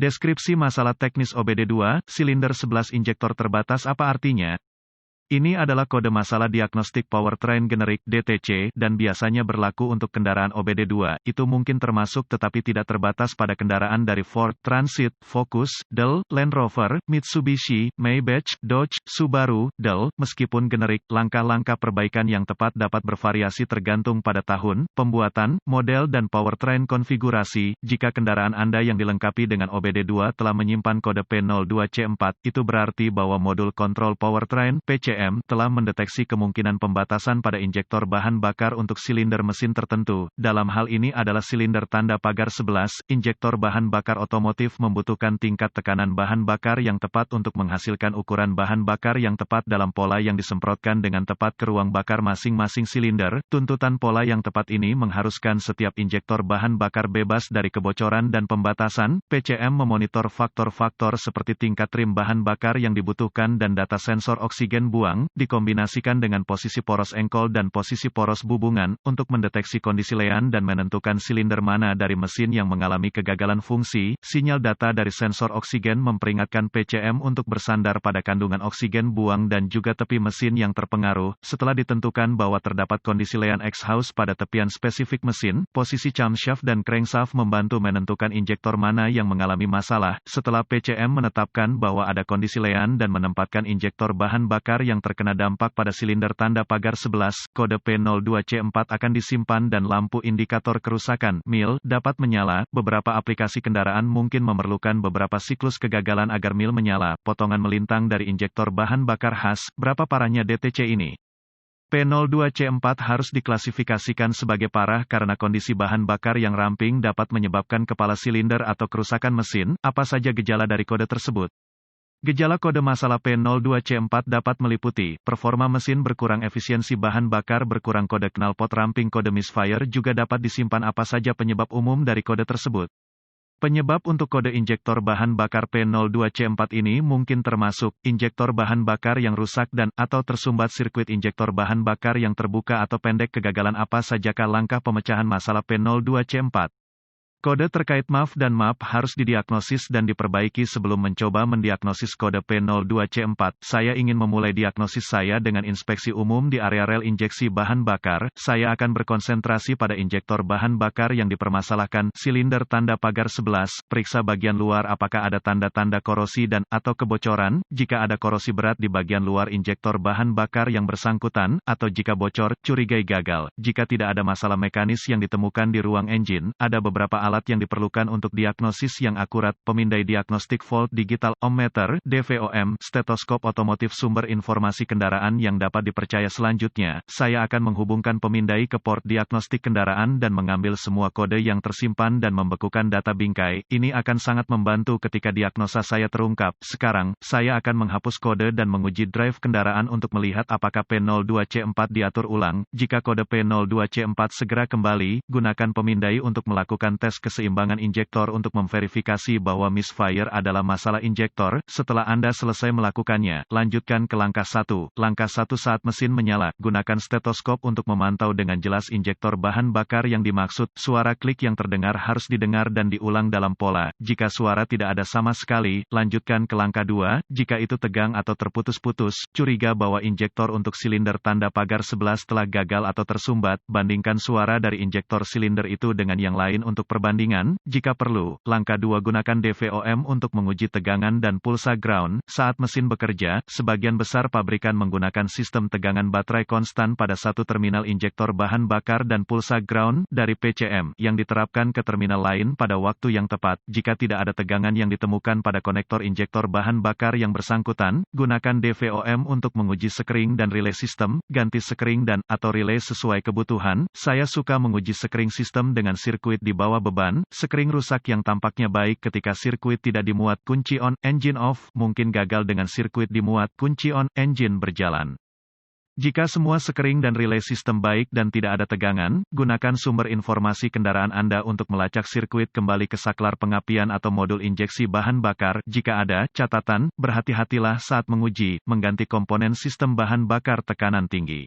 Deskripsi masalah teknis OBD2, silinder 11 injektor terbatas apa artinya? Ini adalah kode masalah diagnostik powertrain generik (DTC) dan biasanya berlaku untuk kendaraan OBD2. Itu mungkin termasuk tetapi tidak terbatas pada kendaraan dari Ford, Transit, Focus, Dell, Land Rover, Mitsubishi, Maybach, Dodge, Subaru, Dell. Meskipun generik, langkah-langkah perbaikan yang tepat dapat bervariasi tergantung pada tahun, pembuatan, model dan powertrain konfigurasi. Jika kendaraan Anda yang dilengkapi dengan OBD2 telah menyimpan kode P02C4, itu berarti bahwa modul kontrol powertrain (PCM) telah mendeteksi kemungkinan pembatasan pada injektor bahan bakar untuk silinder mesin tertentu. Dalam hal ini adalah silinder tanda pagar 11, injektor bahan bakar otomotif membutuhkan tingkat tekanan bahan bakar yang tepat untuk menghasilkan ukuran bahan bakar yang tepat dalam pola yang disemprotkan dengan tepat ke ruang bakar masing-masing silinder. Tuntutan pola yang tepat ini mengharuskan setiap injektor bahan bakar bebas dari kebocoran dan pembatasan. PCM memonitor faktor-faktor seperti tingkat trim bahan bakar yang dibutuhkan dan data sensor oksigen buang, dikombinasikan dengan posisi poros engkol dan posisi poros bubungan, untuk mendeteksi kondisi lean dan menentukan silinder mana dari mesin yang mengalami kegagalan fungsi. Sinyal data dari sensor oksigen memperingatkan PCM untuk bersandar pada kandungan oksigen buang dan juga tepi mesin yang terpengaruh. Setelah ditentukan bahwa terdapat kondisi lean exhaust pada tepian spesifik mesin, posisi camshaft dan crankshaft membantu menentukan injektor mana yang mengalami masalah. Setelah PCM menetapkan bahwa ada kondisi lean dan menempatkan injektor bahan bakar yang terkena dampak pada silinder tanda pagar 11, kode P02C4 akan disimpan dan lampu indikator kerusakan (MIL) dapat menyala. Beberapa aplikasi kendaraan mungkin memerlukan beberapa siklus kegagalan agar MIL menyala. Potongan melintang dari injektor bahan bakar khas. Berapa parahnya DTC ini? P02C4 harus diklasifikasikan sebagai parah karena kondisi bahan bakar yang ramping dapat menyebabkan kepala silinder atau kerusakan mesin. Apa saja gejala dari kode tersebut? Gejala kode masalah P02C4 dapat meliputi, performa mesin berkurang, efisiensi bahan bakar berkurang, kode knalpot ramping, kode misfire. Juga dapat disimpan apa saja penyebab umum dari kode tersebut. Penyebab untuk kode injektor bahan bakar P02C4 ini mungkin termasuk, injektor bahan bakar yang rusak dan, atau tersumbat sirkuit injektor bahan bakar yang terbuka atau pendek. Kegagalan apa sajakah langkah pemecahan masalah P02C4? Kode terkait MAF dan MAP harus didiagnosis dan diperbaiki sebelum mencoba mendiagnosis kode P02C4. Saya ingin memulai diagnosis saya dengan inspeksi umum di area rel injeksi bahan bakar. Saya akan berkonsentrasi pada injektor bahan bakar yang dipermasalahkan, silinder tanda pagar 11, periksa bagian luar apakah ada tanda-tanda korosi dan, atau kebocoran. Jika ada korosi berat di bagian luar injektor bahan bakar yang bersangkutan, atau jika bocor, curigai gagal. Jika tidak ada masalah mekanis yang ditemukan di ruang engine, ada beberapa alat yang diperlukan untuk diagnosis yang akurat: pemindai diagnostik volt digital, ohmmeter, DVOM, stetoskop otomotif. Sumber informasi kendaraan yang dapat dipercaya. Selanjutnya, saya akan menghubungkan pemindai ke port diagnostik kendaraan dan mengambil semua kode yang tersimpan dan membekukan data bingkai. Ini akan sangat membantu ketika diagnosa saya terungkap. Sekarang, saya akan menghapus kode dan menguji drive kendaraan untuk melihat apakah P02C4 diatur ulang. Jika kode P02C4 segera kembali, gunakan pemindai untuk melakukan tes keseimbangan injektor untuk memverifikasi bahwa misfire adalah masalah injektor. Setelah Anda selesai melakukannya, lanjutkan ke langkah 1. Langkah 1 saat mesin menyala, gunakan stetoskop untuk memantau dengan jelas injektor bahan bakar yang dimaksud. Suara klik yang terdengar harus didengar dan diulang dalam pola. Jika suara tidak ada sama sekali, lanjutkan ke langkah 2. Jika itu tegang atau terputus-putus, curiga bahwa injektor untuk silinder tanda pagar 11 telah gagal atau tersumbat, bandingkan suara dari injektor silinder itu dengan yang lain untuk perbandingan. Jika perlu, langkah 2 gunakan DVOM untuk menguji tegangan dan pulsa ground. Saat mesin bekerja, sebagian besar pabrikan menggunakan sistem tegangan baterai konstan pada satu terminal injektor bahan bakar dan pulsa ground dari PCM yang diterapkan ke terminal lain pada waktu yang tepat. Jika tidak ada tegangan yang ditemukan pada konektor injektor bahan bakar yang bersangkutan, gunakan DVOM untuk menguji sekring dan relay sistem. Ganti sekring dan, atau relay sesuai kebutuhan. Saya suka menguji sekring sistem dengan sirkuit di bawah beban. Sekring rusak yang tampaknya baik ketika sirkuit tidak dimuat kunci on, engine off, mungkin gagal dengan sirkuit dimuat kunci on, engine berjalan. Jika semua sekring dan relay sistem baik dan tidak ada tegangan, gunakan sumber informasi kendaraan Anda untuk melacak sirkuit kembali ke saklar pengapian atau modul injeksi bahan bakar. Jika ada catatan, berhati-hatilah saat menguji, mengganti komponen sistem bahan bakar tekanan tinggi.